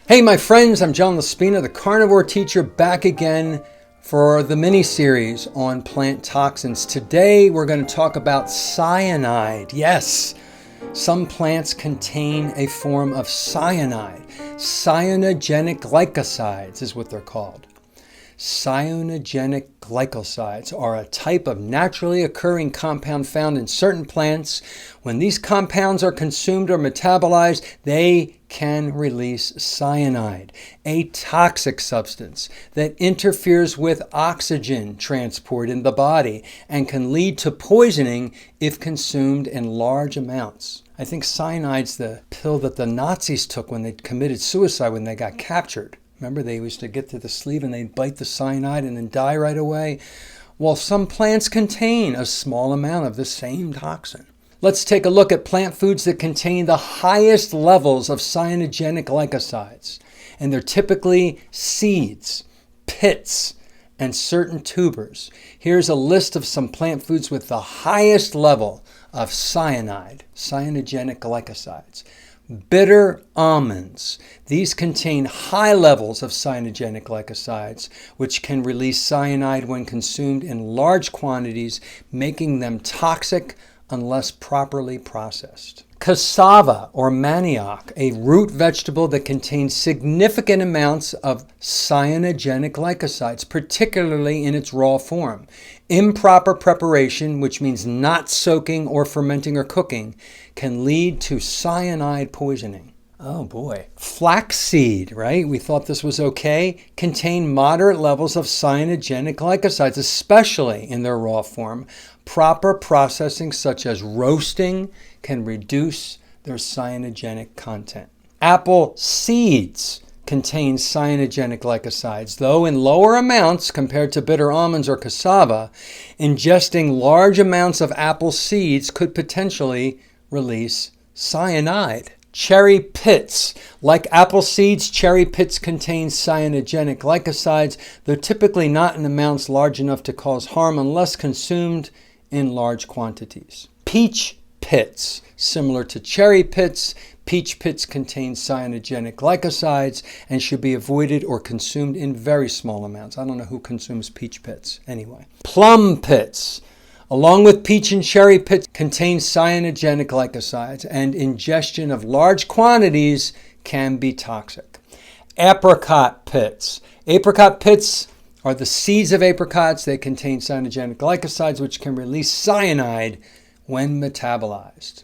Hey my friends, I'm John Laspina, the Carnivore teacher, back again for the mini-series on plant toxins. Today we're going to talk about cyanide. Yes, some plants contain a form of cyanide. Cyanogenic glycosides is what they're called. Cyanogenic glycosides are a type of naturally occurring compound found in certain plants. When these compounds are consumed or metabolized, they can release cyanide, a toxic substance that interferes with oxygen transport in the body and can lead to poisoning if consumed in large amounts. I think cyanide's the pill that the Nazis took when they committed suicide when they got captured. Remember, they used to get to the sleeve and they'd bite the cyanide and then die right away. Well, some plants contain a small amount of the same toxin. Let's take a look at plant foods that contain the highest levels of cyanogenic glycosides. And they're typically seeds, pits, and certain tubers. Here's a list of some plant foods with the highest level of cyanide, cyanogenic glycosides. Bitter almonds. These contain high levels of cyanogenic glycosides, which can release cyanide when consumed in large quantities, making them toxic unless properly processed. Cassava or manioc, a root vegetable that contains significant amounts of cyanogenic glycosides, particularly in its raw form. Improper preparation, which means not soaking or fermenting or cooking, can lead to cyanide poisoning. Oh boy. Flaxseed, right? We thought this was okay. Contain moderate levels of cyanogenic glycosides, especially in their raw form. Proper processing, such as roasting, can reduce their cyanogenic content. Apple seeds contain cyanogenic glycosides, though in lower amounts compared to bitter almonds or cassava. Ingesting large amounts of apple seeds could potentially release cyanide. Cherry pits. Like apple seeds, cherry pits contain cyanogenic glycosides, though typically not in amounts large enough to cause harm unless consumed in large quantities. Peach pits. Similar to cherry pits, peach pits contain cyanogenic glycosides and should be avoided or consumed in very small amounts. I don't know who consumes peach pits anyway. Plum pits, along with peach and cherry pits, contain cyanogenic glycosides, and ingestion of large quantities can be toxic. Apricot pits. Apricot pits are the seeds of apricots. They contain cyanogenic glycosides, which can release cyanide when metabolized.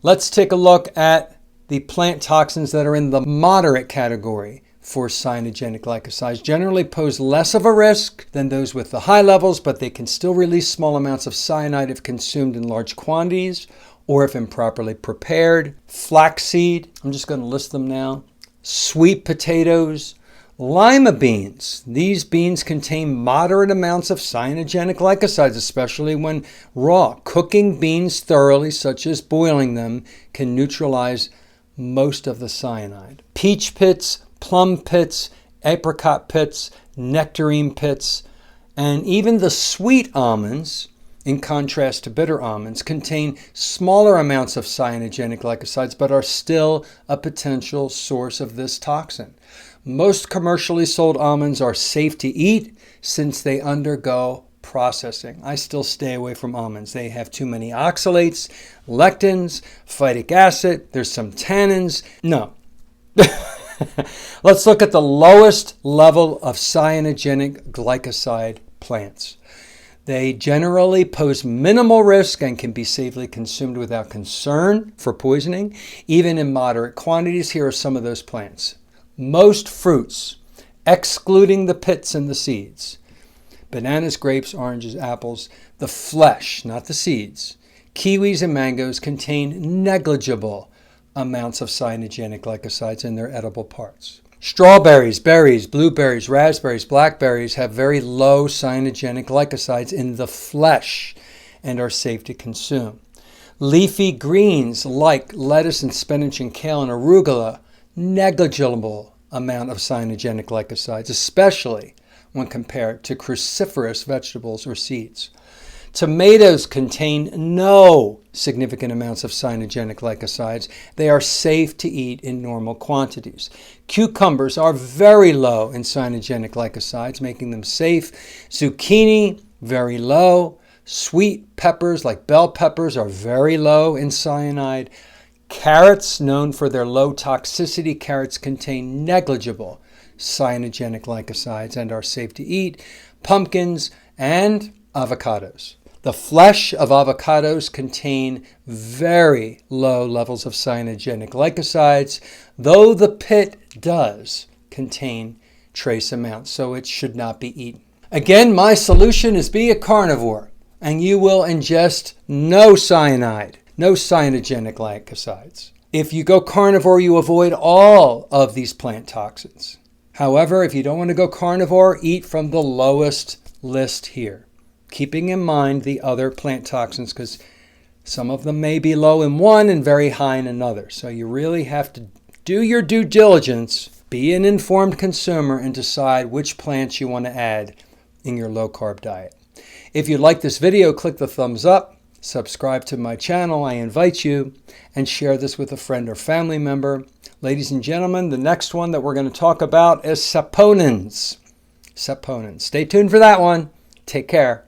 Let's take a look at the plant toxins that are in the moderate category for cyanogenic glycosides. Generally pose less of a risk than those with the high levels, but they can still release small amounts of cyanide if consumed in large quantities or if improperly prepared. Flaxseed, I'm just going to list them now. Sweet potatoes, lima beans. These beans contain moderate amounts of cyanogenic glycosides, especially when raw. Cooking beans thoroughly, such as boiling them, can neutralize most of the cyanide. Peach pits, plum pits, apricot pits, nectarine pits, and even the sweet almonds, in contrast to bitter almonds, contain smaller amounts of cyanogenic glycosides but are still a potential source of this toxin. Most commercially sold almonds are safe to eat since they undergo processing. I still stay away from almonds. They have too many oxalates, lectins, phytic acid. There's some tannins. No. Let's look at the lowest level of cyanogenic glycoside plants. They generally pose minimal risk and can be safely consumed without concern for poisoning, even in moderate quantities. Here are some of those plants. Most fruits, excluding the pits and the seeds, bananas, grapes, oranges, apples, the flesh, not the seeds, kiwis and mangoes contain negligible amounts of cyanogenic glycosides in their edible parts. Strawberries, berries, blueberries, raspberries, blackberries have very low cyanogenic glycosides in the flesh and are safe to consume. Leafy greens like lettuce and spinach and kale and arugula, negligible amount of cyanogenic glycosides, especially when compared to cruciferous vegetables or seeds. Tomatoes contain no significant amounts of cyanogenic glycosides. They are safe to eat in normal quantities. Cucumbers are very low in cyanogenic glycosides, making them safe. Zucchini, very low. Sweet peppers like bell peppers are very low in cyanide. Carrots, known for their low toxicity, carrots contain negligible cyanogenic glycosides and are safe to eat. Pumpkins and avocados. The flesh of avocados contain very low levels of cyanogenic glycosides, though the pit does contain trace amounts, so it should not be eaten. Again, my solution is be a carnivore, and you will ingest no cyanide, no cyanogenic glycosides. If you go carnivore, you avoid all of these plant toxins. However, if you don't want to go carnivore, eat from the lowest list here, keeping in mind the other plant toxins, because some of them may be low in one and very high in another. So you really have to do your due diligence, be an informed consumer, and decide which plants you want to add in your low-carb diet. If you like this video, click the thumbs up, subscribe to my channel, I invite you, and share this with a friend or family member. Ladies and gentlemen, the next one that we're going to talk about is saponins. Saponins. Stay tuned for that one. Take care.